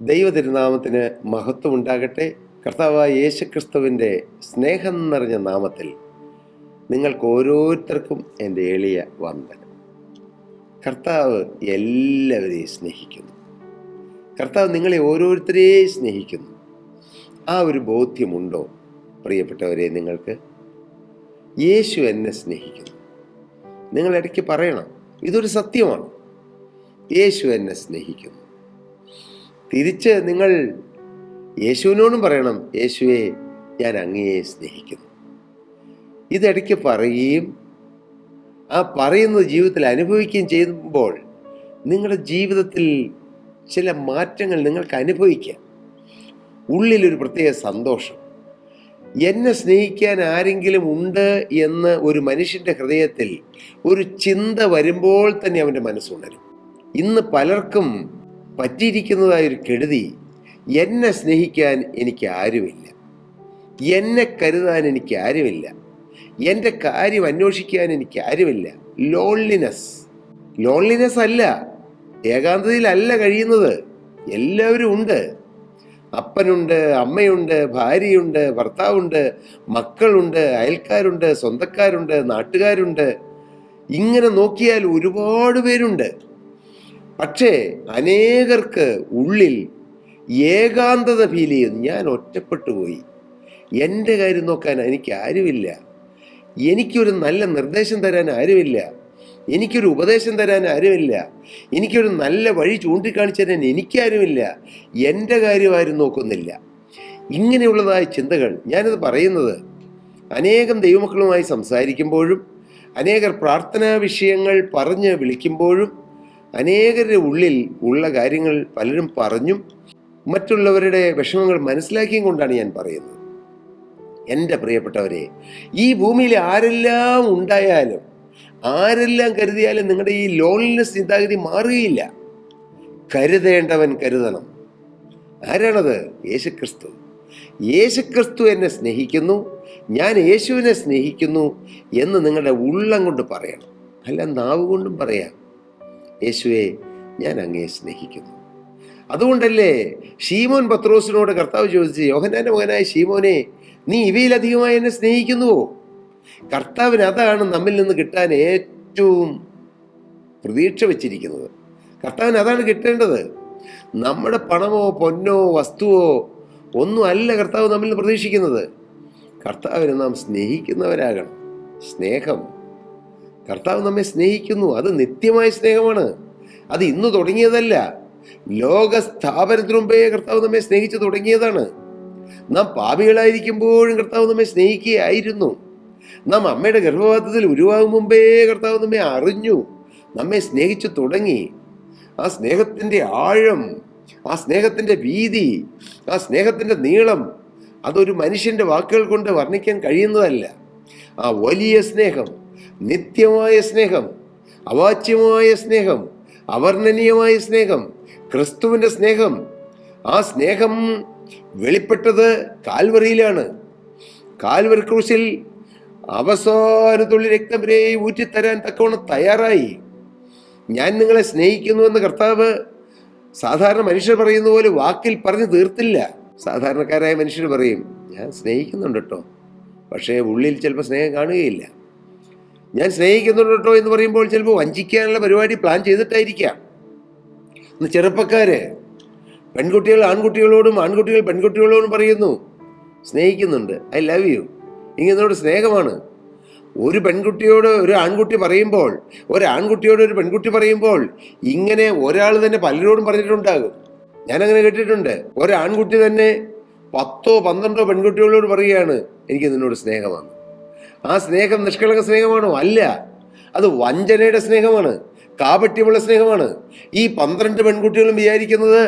ദൈവ തിരുനാമത്തിന് മഹത്വം ഉണ്ടാകട്ടെ. കർത്താവായ യേശുക്രിസ്തുവിൻ്റെ സ്നേഹം നിറഞ്ഞ നാമത്തിൽ നിങ്ങൾക്ക് ഓരോരുത്തർക്കും എൻ്റെ എളിയ വന്ദനം. കർത്താവ് എല്ലാവരെയും സ്നേഹിക്കുന്നു. കർത്താവ് നിങ്ങളെ ഓരോരുത്തരെയും സ്നേഹിക്കുന്നു. ആ ഒരു ബോധ്യമുണ്ടോ പ്രിയപ്പെട്ടവരെ? നിങ്ങൾക്ക് യേശു എന്നെ സ്നേഹിക്കുന്നു. നിങ്ങൾ ഇടയ്ക്ക് പറയണം, ഇതൊരു സത്യമാണ്. യേശു എന്നെ സ്നേഹിക്കുന്നു. തിരിച്ച് നിങ്ങൾ യേശുവിനോടും പറയണം, യേശുവെ, ഞാൻ അങ്ങയെ സ്നേഹിക്കുന്നു. ഇതിടയ്ക്ക് പറയുകയും ആ പറയുന്നത് ജീവിതത്തിൽ അനുഭവിക്കുകയും ചെയ്യുമ്പോൾ നിങ്ങളുടെ ജീവിതത്തിൽ ചില മാറ്റങ്ങൾ നിങ്ങൾക്ക് അനുഭവിക്കാം. ഉള്ളിലൊരു പ്രത്യേക സന്തോഷം. എന്നെ സ്നേഹിക്കാൻ ആരെങ്കിലും ഉണ്ട് എന്ന് ഒരു മനുഷ്യൻ്റെ ഹൃദയത്തിൽ ഒരു ചിന്ത വരുമ്പോൾ തന്നെ അവൻ്റെ മനസ്സുണരും. ഇന്ന് പലർക്കും പറ്റിയിരിക്കുന്നതായൊരു കെടുതി, എന്നെ സ്നേഹിക്കാൻ എനിക്ക് ആരുമില്ല, എന്നെ കരുതാൻ എനിക്ക് ആരുമില്ല, എൻ്റെ കാര്യം അന്വേഷിക്കാൻ എനിക്ക് ആരുമില്ല. ലോൺലിനെസ് അല്ല, ഏകാന്തതയിലല്ല കഴിയുന്നത്. എല്ലാവരും ഉണ്ട്. അപ്പനുണ്ട്, അമ്മയുണ്ട്, ഭാര്യയുണ്ട്, ഭർത്താവുണ്ട്, മക്കളുണ്ട്, അയൽക്കാരുണ്ട്, സ്വന്തക്കാരുണ്ട്, നാട്ടുകാരുണ്ട്. ഇങ്ങനെ നോക്കിയാൽ ഒരുപാട് പേരുണ്ട്. പക്ഷേ അനേകർക്ക് ഉള്ളിൽ ഏകാന്തത ഫീൽ ചെയ്യുന്നു. ഞാൻ ഒറ്റപ്പെട്ടു പോയി, എൻ്റെ കാര്യം നോക്കാൻ എനിക്ക് ആരുമില്ല, എനിക്കൊരു നല്ല നിർദ്ദേശം തരാൻ ആരുമില്ല, എനിക്കൊരു ഉപദേശം തരാൻ ആരുമില്ല, എനിക്കൊരു നല്ല വഴി ചൂണ്ടിക്കാണിച്ചു തരാൻ എനിക്കാരുമില്ല, എൻ്റെ കാര്യം ആരും നോക്കുന്നില്ല. ഇങ്ങനെയുള്ളതായ ചിന്തകൾ. ഞാനത് പറയുന്നത് അനേകം ദൈവമക്കളുമായി സംസാരിക്കുമ്പോഴും അനേകർ പ്രാർത്ഥനാ വിഷയങ്ങൾ പറഞ്ഞ് വിളിക്കുമ്പോഴും അനേകരുടെ ഉള്ളിൽ ഉള്ള കാര്യങ്ങൾ പലരും പറഞ്ഞും മറ്റുള്ളവരുടെ വിഷമങ്ങൾ മനസ്സിലാക്കിയും കൊണ്ടാണ് ഞാൻ പറയുന്നത്. എൻ്റെ പ്രിയപ്പെട്ടവരെ, ഈ ഭൂമിയിൽ ആരെല്ലാം ഉണ്ടായാലും ആരെല്ലാം കരുതിയാലും നിങ്ങളുടെ ഈ ലോൺലിനെസ് ചിന്താഗതി മാറുകയില്ല. കരുതേണ്ടവൻ കരുതണം. ആരാണത്? യേശുക്രിസ്തു. യേശുക്രിസ്തു എന്നെ സ്നേഹിക്കുന്നു, ഞാൻ യേശുവിനെ സ്നേഹിക്കുന്നു എന്ന് നിങ്ങളുടെ ഉള്ളം കൊണ്ട് പറയണം. അല്ല, നാവ് കൊണ്ടും പറയാം, യേശുവെ, ഞാൻ അങ്ങയെ സ്നേഹിക്കുന്നു. അതുകൊണ്ടല്ലേ ശീമോൻ പത്രോസിനോട് കർത്താവ് ചോദിച്ചു, യോഹന്നാന്റെ മകനായ ശീമോനെ, നീ ഇവയിലധികമായി എന്നെ സ്നേഹിക്കുന്നുവോ? കർത്താവിന് അതാണ് നമ്മിൽ നിന്ന് കിട്ടാൻ ഏറ്റവും പ്രതീക്ഷ വെച്ചിരിക്കുന്നത്. കർത്താവിന് അതാണ് കിട്ടേണ്ടത്. നമ്മുടെ പണമോ പൊന്നോ വസ്തുവോ ഒന്നും അല്ല കർത്താവ് നമ്മിൽ നിന്ന് പ്രതീക്ഷിക്കുന്നത്. കർത്താവിനെ നാം സ്നേഹിക്കുന്നവരാകണം. സ്നേഹം, കർത്താവ് നമ്മെ സ്നേഹിക്കുന്നു. അത് നിത്യമായ സ്നേഹമാണ്. അത് ഇന്ന് തുടങ്ങിയതല്ല. ലോക സ്ഥാപനത്തിനു മുമ്പേ കർത്താവ് നമ്മെ സ്നേഹിച്ചു തുടങ്ങിയതാണ്. നാം പാപികളായിരിക്കുമ്പോഴും കർത്താവ് നമ്മെ സ്നേഹിക്കുകയായിരുന്നു. നാം അമ്മയുടെ ഗർഭപാത്രത്തിൽ ഉരുവാകും മുമ്പേ കർത്താവ് നമ്മെ അറിഞ്ഞു, നമ്മെ സ്നേഹിച്ചു തുടങ്ങി. ആ സ്നേഹത്തിൻ്റെ ആഴം, ആ സ്നേഹത്തിൻ്റെ വീതി, ആ സ്നേഹത്തിൻ്റെ നീളം അതൊരു മനുഷ്യൻ്റെ വാക്കുകൾ കൊണ്ട് വർണ്ണിക്കാൻ കഴിയുന്നതല്ല. ആ വലിയ സ്നേഹം, നിത്യമായ സ്നേഹം, അവാച്യമായ സ്നേഹം, അവർണ്ണനീയമായ സ്നേഹം, ക്രിസ്തുവിൻ്റെ സ്നേഹം. ആ സ്നേഹം വെളിപ്പെട്ടത് കാൽവറിയിലാണ്. കാൽവറി ക്രൂശിൽ അവസാനത്തുള്ളി രക്തം വരെ ഊറ്റിത്തരാൻ തക്കവണ്ണം തയ്യാറായി. ഞാൻ നിങ്ങളെ സ്നേഹിക്കുന്നുവെന്ന് കർത്താവ് സാധാരണ മനുഷ്യർ പറയുന്ന പോലെ വാക്കിൽ പറഞ്ഞു തീർത്തില്ല. സാധാരണക്കാരായ മനുഷ്യർ പറയും, ഞാൻ സ്നേഹിക്കുന്നുണ്ട് കേട്ടോ, പക്ഷേ ഉള്ളിൽ ചിലപ്പോൾ സ്നേഹം കാണുകയില്ല. ഞാൻ സ്നേഹിക്കുന്നുണ്ട് കേട്ടോ എന്ന് പറയുമ്പോൾ ചിലപ്പോൾ വഞ്ചിക്കാനുള്ള പരിപാടി പ്ലാൻ ചെയ്തിട്ടായിരിക്കാം. ഇന്ന് ചെറുപ്പക്കാര് പെൺകുട്ടികൾ ആൺകുട്ടികളോടും ആൺകുട്ടികൾ പെൺകുട്ടികളോടും പറയുന്നു, സ്നേഹിക്കുന്നുണ്ട്, ഐ ലവ് യു. ഇങ്ങനോട് സ്നേഹമാണ്. ഒരു പെൺകുട്ടിയോട് ഒരു ആൺകുട്ടി പറയുമ്പോൾ, ഒരാൺകുട്ടിയോട് ഒരു പെൺകുട്ടി പറയുമ്പോൾ ഇങ്ങനെ ഒരാൾ തന്നെ പലരോടും പറഞ്ഞിട്ടുണ്ടാകും. ഞാനങ്ങനെ കേട്ടിട്ടുണ്ട്. ഒരാൺകുട്ടി തന്നെ 10 12 പെൺകുട്ടികളോട് പറയുകയാണ്, എനിക്ക് നിന്നോട് സ്നേഹമാണ്. ആ സ്നേഹം നിഷ്കളങ്ക സ്നേഹമാണോ? അല്ല, അത് വഞ്ചനയുടെ സ്നേഹമാണ്, കാപട്യമുള്ള സ്നേഹമാണ്. ഈ 12 പെൺകുട്ടികളും വിചാരിക്കുന്നത്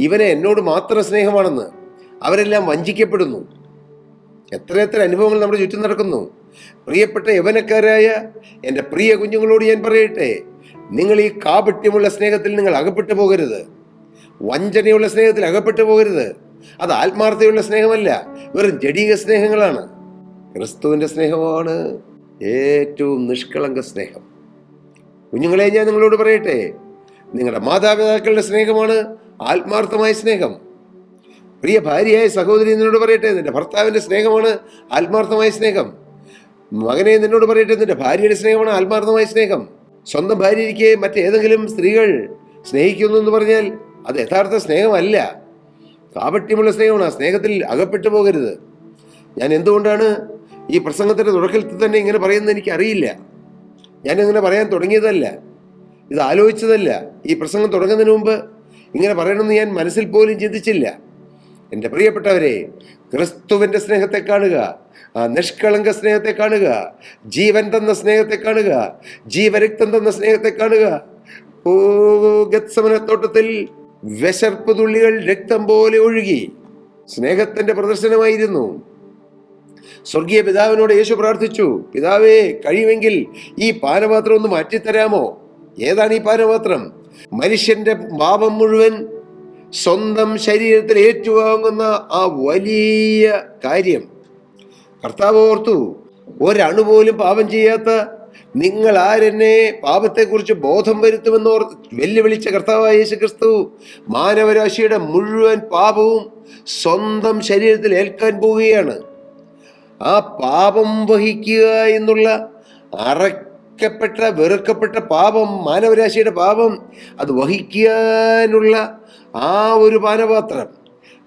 ഇവനെ എന്നോട് മാത്രം സ്നേഹമാണെന്ന്. അവരെല്ലാം വഞ്ചിക്കപ്പെടുന്നു. എത്ര അനുഭവങ്ങൾ നമ്മുടെ ചുറ്റും നടക്കുന്നു. പ്രിയപ്പെട്ട യൗവനക്കാരായ എൻ്റെ പ്രിയ കുഞ്ഞുങ്ങളോട് ഞാൻ പറയട്ടെ, നിങ്ങൾ ഈ കാപട്യമുള്ള സ്നേഹത്തിൽ നിങ്ങൾ അകപ്പെട്ടു പോകരുത്. വഞ്ചനയുള്ള സ്നേഹത്തിൽ അകപ്പെട്ടു പോകരുത്. അത് ആത്മാർത്ഥതയുള്ള സ്നേഹമല്ല, വെറും ജഡീക സ്നേഹങ്ങളാണ്. ക്രിസ്തുവിൻ്റെ സ്നേഹമാണ് ഏറ്റവും നിഷ്കളങ്ക സ്നേഹം. കുഞ്ഞുങ്ങളെ, ഞാൻ നിങ്ങളോട് പറയട്ടെ, നിങ്ങളുടെ മാതാപിതാക്കളുടെ സ്നേഹമാണ് ആത്മാർത്ഥമായ സ്നേഹം. പ്രിയ ഭാര്യയായ സഹോദരി നിന്നോട് പറയട്ടെ, നിന്റെ ഭർത്താവിൻ്റെ സ്നേഹമാണ് ആത്മാർത്ഥമായ സ്നേഹം. മകനെ നിന്നോട് പറയട്ടെ, നിന്റെ ഭാര്യയുടെ സ്നേഹമാണ് ആത്മാർത്ഥമായ സ്നേഹം. സ്വന്തം ഭാര്യയ്ക്ക് മറ്റേതെങ്കിലും സ്ത്രീകൾ സ്നേഹിക്കുന്നു എന്ന് പറഞ്ഞാൽ അത് യഥാർത്ഥ സ്നേഹമല്ല, കാപട്യമുള്ള സ്നേഹമാണ്. ആ സ്നേഹത്തിൽ അകപ്പെട്ടു പോകരുത്. ഞാൻ എന്തുകൊണ്ടാണ് ഈ പ്രസംഗത്തിൻ്റെ തുടക്കത്തിൽ തന്നെ ഇങ്ങനെ പറയുന്നത് എനിക്കറിയില്ല. ഞാനിങ്ങനെ പറയാൻ തുടങ്ങിയതല്ല, ഇത് ആലോചിച്ചതല്ല. ഈ പ്രസംഗം തുടങ്ങുന്നതിന് മുമ്പ് ഇങ്ങനെ പറയണമെന്ന് ഞാൻ മനസ്സിൽ പോലും ചിന്തിച്ചില്ല. എൻ്റെ പ്രിയപ്പെട്ടവരെ, ക്രിസ്തുവിൻ്റെ സ്നേഹത്തെ കാണുക, ആ നിഷ്കളങ്ക സ്നേഹത്തെ കാണുക, ജീവൻ തന്ന സ്നേഹത്തെ കാണുക, ജീവരക്തം തന്ന സ്നേഹത്തെ കാണുക. ഓ, ഗത്സമനത്തോട്ടത്തിൽ വിശർപ്പ് തുള്ളികൾ രക്തം പോലെ ഒഴുകി. സ്നേഹത്തിന്റെ പ്രദർശനമായിരുന്നു. സ്വർഗീയ പിതാവിനോട് യേശു പ്രാർത്ഥിച്ചു, പിതാവേ, കഴിയുമെങ്കിൽ ഈ പാനപാത്രം ഒന്ന് മാറ്റിത്തരാമോ? ഏതാണ് ഈ പാനപാത്രം? മനുഷ്യന്റെ പാപം മുഴുവൻ സ്വന്തം ശരീരത്തിൽ ഏറ്റുവാങ്ങുന്ന ആ വലിയ കാര്യം കർത്താവ് ഓർത്തു. ഒരണുപോലും പാപം ചെയ്യാത്ത നിങ്ങൾ ആരെന്നെ പാപത്തെക്കുറിച്ച് ബോധം വരുത്തുമെന്ന് വെല്ലുവിളിച്ച കർത്താവായ യേശു ക്രിസ്തു മാനവരാശിയുടെ മുഴുവൻ പാപവും സ്വന്തം ശരീരത്തിൽ ഏൽക്കാൻ പോവുകയാണ്. ആ പാപം വഹിക്കുക എന്നുള്ള അറക്കപ്പെട്ട വെറുക്കപ്പെട്ട പാപം, മാനവരാശിയുടെ പാപം, അത് വഹിക്കാനുള്ള ആ ഒരു പാനപാത്രം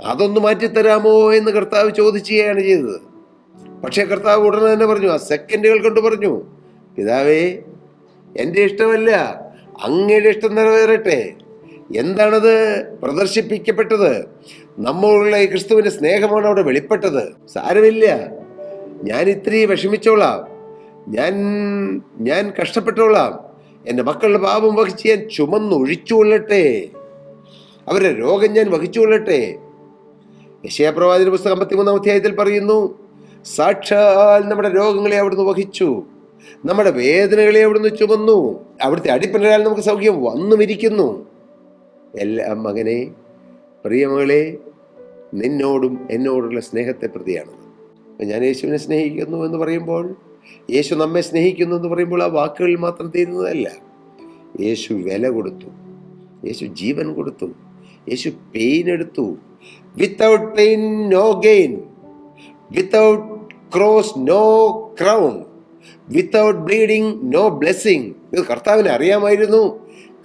അതൊന്ന് മാറ്റിത്തരാമോ എന്ന് കർത്താവ് ചോദിക്കുകയാണ് ചെയ്തത്. പക്ഷേ കർത്താവ് ഉടനെ തന്നെ പറഞ്ഞു, ആ സെക്കൻഡുകൾ കൊണ്ട് പറഞ്ഞു, പിതാവേ, എൻ്റെ ഇഷ്ടമല്ല, അങ്ങയുടെ ഇഷ്ടം നിറവേറട്ടെ. എന്താണത് പ്രദർശിപ്പിക്കപ്പെട്ടത്? നമ്മളുള്ള ഈ ക്രിസ്തുവിന്റെ സ്നേഹമാണ് അവിടെ വെളിപ്പെട്ടത്. സാരമില്ല, ഞാൻ ഇത്തിരി വിഷമിച്ചോളാം, ഞാൻ കഷ്ടപ്പെട്ടോളാം, എൻ്റെ മക്കളുടെ പാപം വഹിച്ച് ഞാൻ ചുമന്നൊഴിച്ചുകൊള്ളട്ടെ, അവരുടെ രോഗം ഞാൻ വഹിച്ചുകൊള്ളട്ടെ. യെശയ്യാപ്രവാചകന്റെ പുസ്തകം 53-ാം അധ്യായത്തിൽ പറയുന്നു, സാക്ഷാൽ നമ്മുടെ രോഗങ്ങളെ അവിടുന്ന് വഹിച്ചു, നമ്മുടെ വേദനകളെ അവിടുന്ന് ചുമന്നു, അവിടുത്തെ അടിപ്പിണരാൽ നമുക്ക് സൗഖ്യം വന്നുമിരിക്കുന്നു. എല്ലാം മകനെ, പ്രിയമകളെ, നിന്നോടും എന്നോടുള്ള സ്നേഹത്തെ പ്രതിയാണത്. ഞാൻ യേശുവിനെ സ്നേഹിക്കുന്നു എന്ന് പറയുമ്പോൾ, യേശു നമ്മെ സ്നേഹിക്കുന്നു എന്ന് പറയുമ്പോൾ ആ വാക്കുകളിൽ മാത്രം തീരുന്നതല്ല. യേശു വില കൊടുത്തു, യേശു ജീവൻ കൊടുത്തു, യേശു പെയിൻ എടുത്തു. Without pain no gain, without cross no crown, without bleeding no blessing. ഇത് കർത്താവിനെ അറിയാമായിരുന്നു.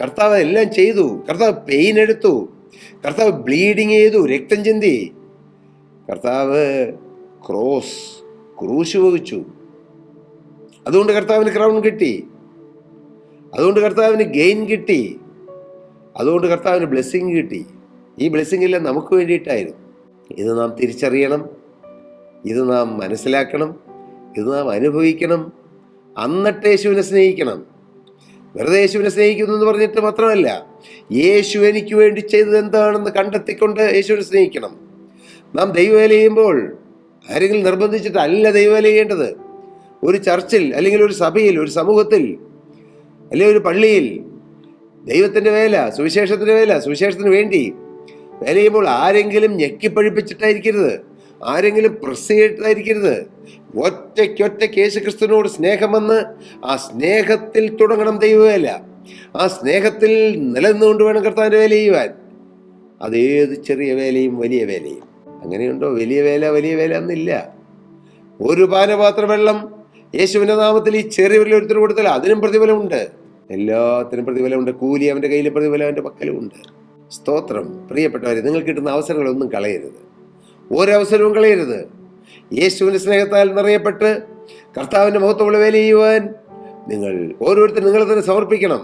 കർത്താവ് എല്ലാം ചെയ്തു. കർത്താവ് പെയിൻ എടുത്തു, കർത്താവ് ബ്ലീഡിങ് ചെയ്തു, രക്തം ചിന്തി. കർത്താവ് ക്രൂശ് വഹിച്ചു. അതുകൊണ്ട് കർത്താവിന് ക്രൗൺ കിട്ടി, അതുകൊണ്ട് കർത്താവിന് ഗെയിൻ കിട്ടി, അതുകൊണ്ട് കർത്താവിന് ബ്ലെസ്സിങ് കിട്ടി. ഈ ബ്ലെസ്സിങ് എല്ലാം നമുക്ക് വേണ്ടിയിട്ടായിരുന്നു. ഇത് നാം തിരിച്ചറിയണം, ഇത് നാം മനസ്സിലാക്കണം, ഇത് നാം അനുഭവിക്കണം. എന്നിട്ട് യേശുവിനെ സ്നേഹിക്കണം. വെറുതെ യേശുവിനെ സ്നേഹിക്കുന്നു എന്ന് പറഞ്ഞിട്ട് മാത്രമല്ല, യേശു എനിക്ക് വേണ്ടി ചെയ്തത് എന്താണെന്ന് കണ്ടെത്തിക്കൊണ്ട് യേശുവിനെ സ്നേഹിക്കണം. നാം ദൈവവേല ചെയ്യുമ്പോൾ ആരെങ്കിലും നിർബന്ധിച്ചിട്ടല്ല ദൈവവേല ചെയ്യേണ്ടത്. ഒരു ചർച്ചിൽ, അല്ലെങ്കിൽ ഒരു സഭയിൽ, ഒരു സമൂഹത്തിൽ, അല്ലെങ്കിൽ ഒരു പള്ളിയിൽ ദൈവത്തിൻ്റെ വേല, സുവിശേഷത്തിൻ്റെ വേല, സുവിശേഷത്തിന് വേണ്ടി വേല ചെയ്യുമ്പോൾ ആരെങ്കിലും ഞെക്കിപ്പഴിപ്പിച്ചിട്ടായിരിക്കരുത്, ആരെങ്കിലും പ്രസ് ചെയ്തിട്ടായിരിക്കരുത്. ഒറ്റയ്ക്കൊറ്റയ്ക്ക് യേശുക്രിസ്തുവിനോട് സ്നേഹമെന്ന് ആ സ്നേഹത്തിൽ തുടങ്ങണം ദൈവവേല. ആ സ്നേഹത്തിൽ നിലനിന്നുകൊണ്ട് വേണം കർത്താവിൻ്റെ വേല ചെയ്യുവാൻ. അതേത് ചെറിയ വേലയും വലിയ വേലയും. അങ്ങനെയുണ്ടോ? വലിയ വേല എന്നില്ല. ഒരു പാനപാത്ര വെള്ളം യേശുവിൻ്റെ നാമത്തിൽ ഈ ചെറിയ ഒരുത്തർ കൊടുത്താൽ അതിനും പ്രതിഫലമുണ്ട്. എല്ലാത്തിനും പ്രതിഫലമുണ്ട്. കൂലി അവൻ്റെ കയ്യിലും പ്രതിഫലം അവൻ്റെ പക്കലും ഉണ്ട്. സ്തോത്രം. പ്രിയപ്പെട്ടവരെ, നിങ്ങൾ കിട്ടുന്ന അവസരങ്ങളൊന്നും കളയരുത്, ഒരവസരവും കളയരുത്. യേശുവിൻ്റെ സ്നേഹത്താൽ നിറയപ്പെട്ട് കർത്താവിൻ്റെ മഹത്വമുള്ള വേല ചെയ്യുവാൻ നിങ്ങൾ ഓരോരുത്തരും നിങ്ങളെ തന്നെ സമർപ്പിക്കണം.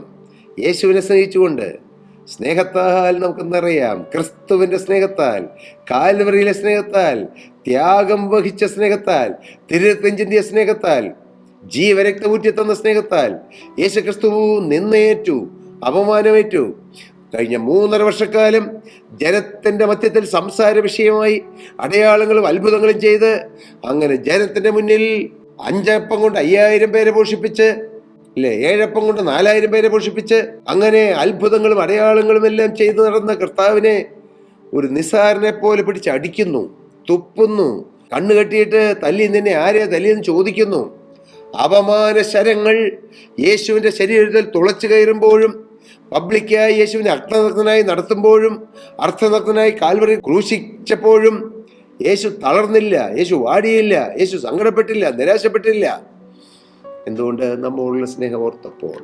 യേശുവിനെ സ്നേഹിച്ചുകൊണ്ട്, സ്നേഹത്താൽ നമുക്ക് നിറയാം. ക്രിസ്തുവിൻ്റെ സ്നേഹത്താൽ, കാൽവറിയിലെ സ്നേഹത്താൽ, ത്യാഗം വഹിച്ച സ്നേഹത്താൽ, തിരുരക്തം ചിന്തിയ സ്നേഹത്താൽ, ജീവരക്തം ഊറ്റി തന്ന സ്നേഹത്താൽ യേശു ക്രിസ്തു നിന്നേറ്റു, അപമാനമേറ്റു. കഴിഞ്ഞ 3.5 വർഷക്കാലം ജനത്തിൻ്റെ മധ്യത്തിൽ സംസാര വിഷയമായി അടയാളങ്ങളും അത്ഭുതങ്ങളും ചെയ്ത് അങ്ങനെ ജനത്തിൻ്റെ മുന്നിൽ 5 അപ്പം കൊണ്ട് 5000 പേരെ പോഷിപ്പിച്ച്, 7 അപ്പം കൊണ്ട് 4000 പേരെ പോഷിപ്പിച്ച്, അങ്ങനെ അത്ഭുതങ്ങളും അടയാളങ്ങളും എല്ലാം ചെയ്തു നടന്ന കർത്താവിനെ ഒരു നിസ്സാരനെ പോലെ പിടിച്ച് അടിക്കുന്നു, തുപ്പുന്നു, കണ്ണു കെട്ടിയിട്ട് തല്ലി, നിന്നെ ആരെയാ തല്ലിയെന്ന് ചോദിക്കുന്നു. അപമാന ശരങ്ങൾ യേശുവിൻ്റെ ശരീരത്തിൽ തുളച്ചു കയറുമ്പോഴും പബ്ലിക്കായി യേശുവിനെ അർത്ഥനഗ്നനായി നടത്തുമ്പോഴും അർത്ഥനഗ്നനായി കാൽവറി ക്രൂശിച്ചപ്പോഴും യേശു തളർന്നില്ല, യേശു വാടിയില്ല, യേശു സങ്കടപ്പെട്ടില്ല, നിരാശപ്പെട്ടില്ല. എന്തുകൊണ്ട്? നമ്മോടുള്ള സ്നേഹം ഓർത്തപ്പോൾ.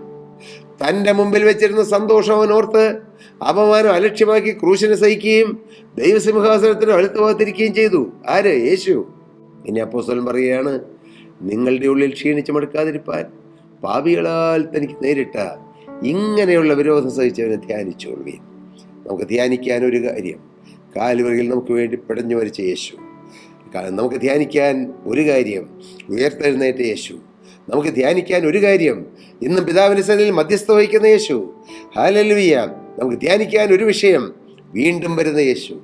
തൻ്റെ മുമ്പിൽ വെച്ചിരുന്ന സന്തോഷം അവൻ ഓർത്ത് അപമാനം അലക്ഷ്യമാക്കി ക്രൂശിനെ സഹിക്കുകയും ദൈവസിംഹാസനത്തിന് അടുത്തുഭാഗത്തിരിക്കുകയും ചെയ്തു. ആര്? യേശു. ഇനി അപ്പോസ്തലൻ പറയുകയാണ്, നിങ്ങളുടെ ഉള്ളിൽ ക്ഷീണിച്ച് മടുക്കാതിരിപ്പാൻ പാപികളാൽ തനിക്ക് നേരിട്ട ഇങ്ങനെയുള്ള വിരോധം സഹിച്ചവനെ ധ്യാനിച്ചുകൊള്ളുകയും. നമുക്ക് ധ്യാനിക്കാൻ ഒരു കാര്യം, കാൽവരിയിൽ നമുക്ക് വേണ്ടി പിടഞ്ഞു മരിച്ച യേശു. നമുക്ക് ധ്യാനിക്കാൻ ഒരു കാര്യം, ഉയർത്തെഴുന്നേറ്റ യേശു. നമുക്ക് ധ്യാനിക്കാൻ ഒരു കാര്യം, ഇന്നും പിതാവിന്റെ സന്നിധിയിൽ മധ്യസ്ഥ വഹിക്കുന്ന യേശു. ഹല്ലേലൂയ. നമുക്ക് ധ്യാനിക്കാൻ ഒരു വിഷയം, വീണ്ടും വരുന്ന യേശു.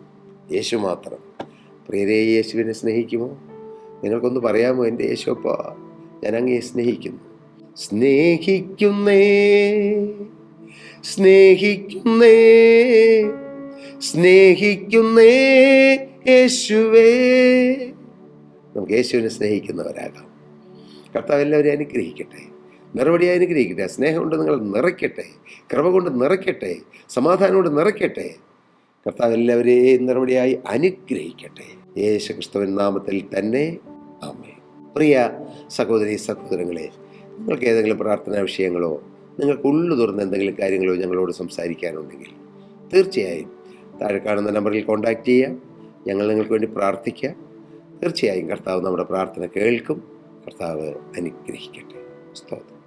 യേശു മാത്രം. പ്രിയരേ, യേശുവിനെ സ്നേഹിക്കുമോ? നിങ്ങൾക്കൊന്ന് പറയാമോ? എൻ്റെ യേശുപ്പ, ഞാൻ അങ്ങയെ സ്നേഹിക്കുന്നു. സ്നേഹിക്കുന്നേ, സ്നേഹിക്കുന്നേ, സ്നേഹിക്കുന്നേ യേശുവേ. നമുക്ക് യേശുവിനെ സ്നേഹിക്കുന്നവരാകാം. കർത്താവ് എല്ലാവരെയും അനുഗ്രഹിക്കട്ടെ, നിറവടിയായി അനുഗ്രഹിക്കട്ടെ. സ്നേഹം കൊണ്ട് നിങ്ങൾ നിറയ്ക്കട്ടെ, കൃപ കൊണ്ട് നിറയ്ക്കട്ടെ, സമാധാനം കൊണ്ട് നിറയ്ക്കട്ടെ. കർത്താവ് എല്ലാവരെയും നിറവടിയായി അനുഗ്രഹിക്കട്ടെ. യേശു ക്രിസ്തുവിൻ നാമത്തിൽ തന്നെ ആമേൻ. പ്രിയ സഹോദരി സഹോദരങ്ങളെ, നിങ്ങൾക്ക് ഏതെങ്കിലും പ്രാർത്ഥനാ വിഷയങ്ങളോ നിങ്ങൾക്ക് ഉള്ളു തുറന്ന എന്തെങ്കിലും കാര്യങ്ങളോ ഞങ്ങളോട് സംസാരിക്കാനുണ്ടെങ്കിൽ തീർച്ചയായും താഴെ കാണുന്ന നമ്പറിൽ കോൺടാക്റ്റ് ചെയ്യാം. ഞങ്ങൾ നിങ്ങൾക്ക് വേണ്ടി പ്രാർത്ഥിക്കാം. തീർച്ചയായും കർത്താവ് നമ്മുടെ പ്രാർത്ഥന കേൾക്കും. കർത്താവ് അനുഗ്രഹിക്കട്ടെ. സ്തോത്രം.